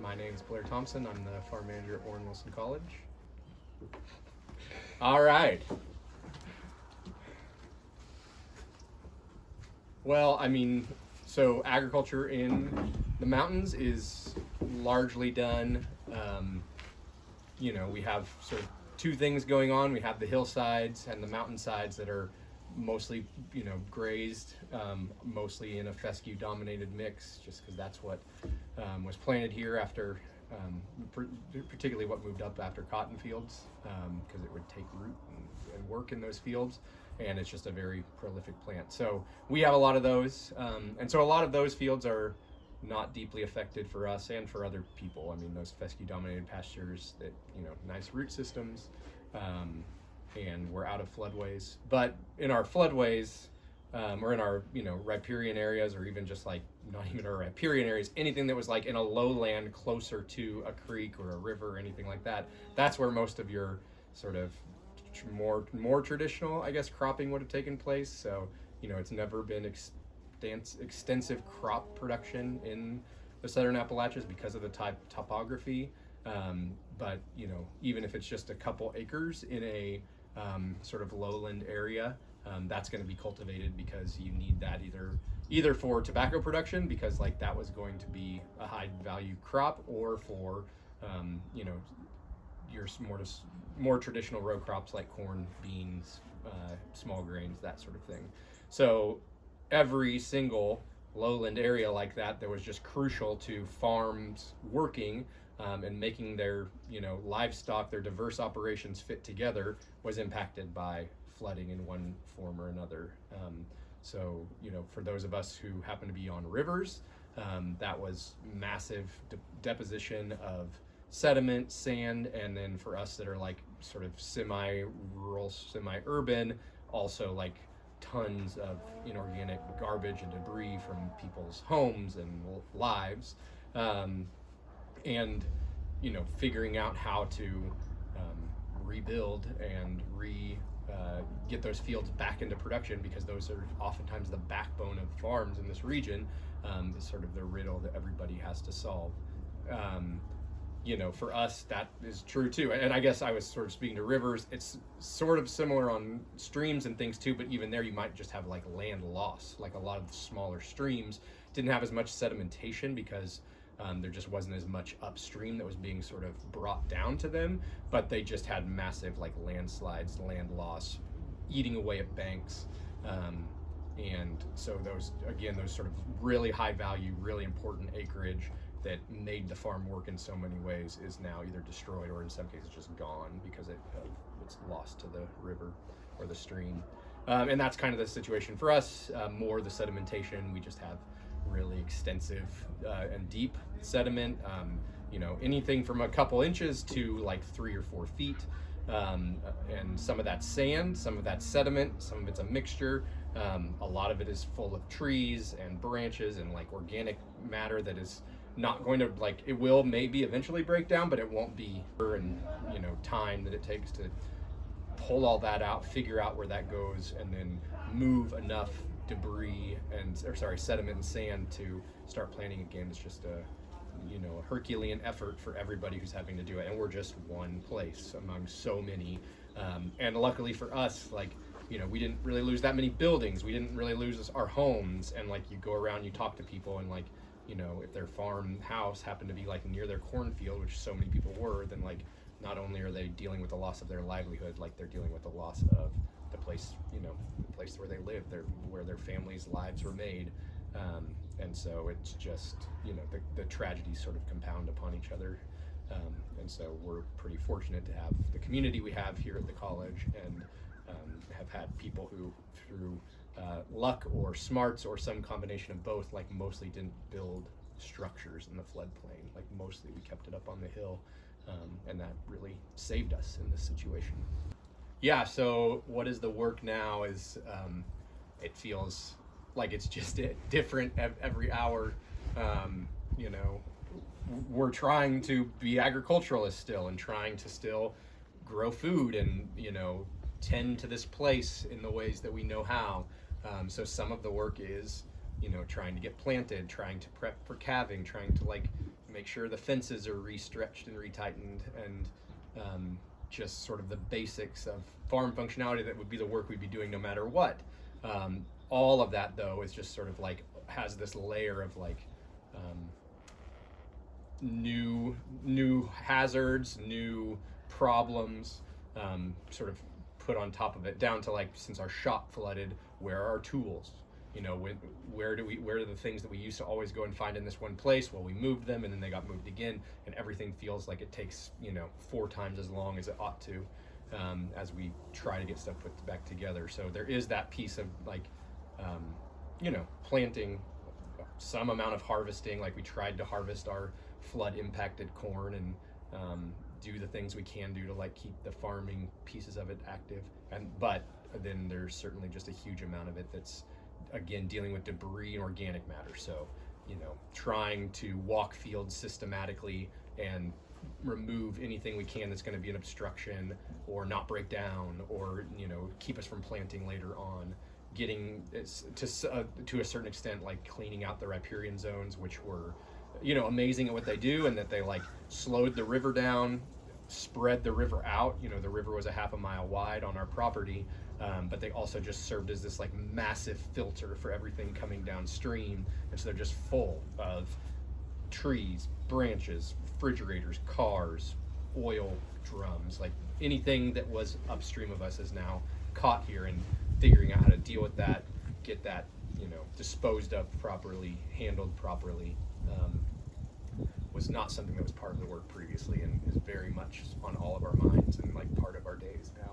My name's Blair Thompson. I'm the farm manager at Warren Wilson College. All right. Well, so agriculture in the mountains is largely done. We have sort of two things going on. We have the hillsides and the mountainsides that are mostly, grazed, mostly in a fescue-dominated mix, just because that's what was planted here after, particularly what moved up after cotton fields, because it would take root and work in those fields, and it's just a very prolific plant. So we have a lot of those, and so a lot of those fields are not deeply affected for us and for other people. Those fescue-dominated pastures that, nice root systems, and we're out of floodways. But in our floodways, or in our, riparian areas, or even just like not even our riparian areas, anything that was like in a lowland closer to a creek or a river or anything like that, that's where most of your sort of more traditional, I guess, cropping would have taken place. So, it's never been extensive crop production in the Southern Appalachians because of the topography. But, even if it's just a couple acres in a sort of lowland area, that's going to be cultivated because you need that either for tobacco production, because like that was going to be a high value crop, or for your more traditional row crops like corn, beans, small grains, that sort of thing. So every single lowland area like that was just crucial to farms working and making their livestock, their diverse operations fit together, was impacted by flooding in one form or another. So for those of us who happen to be on rivers, that was massive deposition of sediment, sand, and then for us that are like sort of semi-rural, semi-urban, also like tons of inorganic garbage and debris from people's homes and lives, and figuring out how to rebuild and get those fields back into production, because those are oftentimes the backbone of farms in this region, is sort of the riddle that everybody has to solve. For us, that is true too. And I guess I was sort of speaking to rivers. It's sort of similar on streams and things too, but even there you might just have like land loss. Like a lot of the smaller streams didn't have as much sedimentation because there just wasn't as much upstream that was being sort of brought down to them, but they just had massive like landslides, land loss, eating away at banks. And so those sort of really high value, really important acreage that made the farm work in so many ways is now either destroyed or in some cases just gone because it's lost to the river or the stream. And that's kind of the situation for us. More the sedimentation, we just have really extensive and deep sediment, anything from a couple inches to like 3 or 4 feet. And some of that's sand, some of that's sediment, some of it's a mixture. A lot of it is full of trees and branches and like organic matter that is not going to, like, it will maybe eventually break down, but it won't be, and time that it takes to pull all that out, figure out where that goes, and then move enough sediment and sand to start planting again. It's just a Herculean effort for everybody who's having to do it, and we're just one place among so many. And luckily for us, we didn't really lose that many buildings. We didn't really lose our homes. And like you go around, you talk to people, and if their farmhouse happened to be like near their cornfield, which so many people were, then like not only are they dealing with the loss of their livelihood, like they're dealing with the loss of the place, the place where they live, where their families' lives were made. And so it's just, the tragedies sort of compound upon each other. And so we're pretty fortunate to have the community we have here at the college, and have had people who, through luck or smarts or some combination of both, like mostly didn't build structures in the floodplain. Like mostly we kept it up on the hill, and that really saved us in this situation. Yeah, so what is the work now is it feels like it's just different every hour. We're trying to be agriculturalists still, and trying to still grow food and tend to this place in the ways that we know how. So some of the work is trying to get planted, trying to prep for calving, trying to make sure the fences are restretched and retightened, and just sort of the basics of farm functionality that would be the work we'd be doing no matter what. All of that, though, is just sort of like has this layer of like new hazards, new problems, sort of put on top of it, down to like, since our shop flooded, where are our tools? You know, where are the things that we used to always go and find in this one place? Well, we moved them, and then they got moved again, and everything feels like it takes, you know, 4 times as long as it ought to, as we try to get stuff put back together. So there is that piece of like, you know, planting, some amount of harvesting. Like, we tried to harvest our flood impacted corn, and do the things we can do to like keep the farming pieces of it active. But then there's certainly just a huge amount of it that's, again, dealing with debris and organic matter. So, you know, trying to walk fields systematically and remove anything we can that's going to be an obstruction or not break down, or, you know, keep us from planting later on. Getting to a certain extent, like cleaning out the riparian zones, which were, you know, amazing at what they do, and that they like slowed the river down, spread the river out. You know, the river was a half a mile wide on our property, but they also just served as this like massive filter for everything coming downstream, and so they're just full of trees, branches, refrigerators, cars, oil drums, like anything that was upstream of us is now caught here, and figuring out how to deal with that, get that, you know, disposed of properly, handled properly, was not something that was part of the work previously, and is very much on all of our minds and like part of our days now.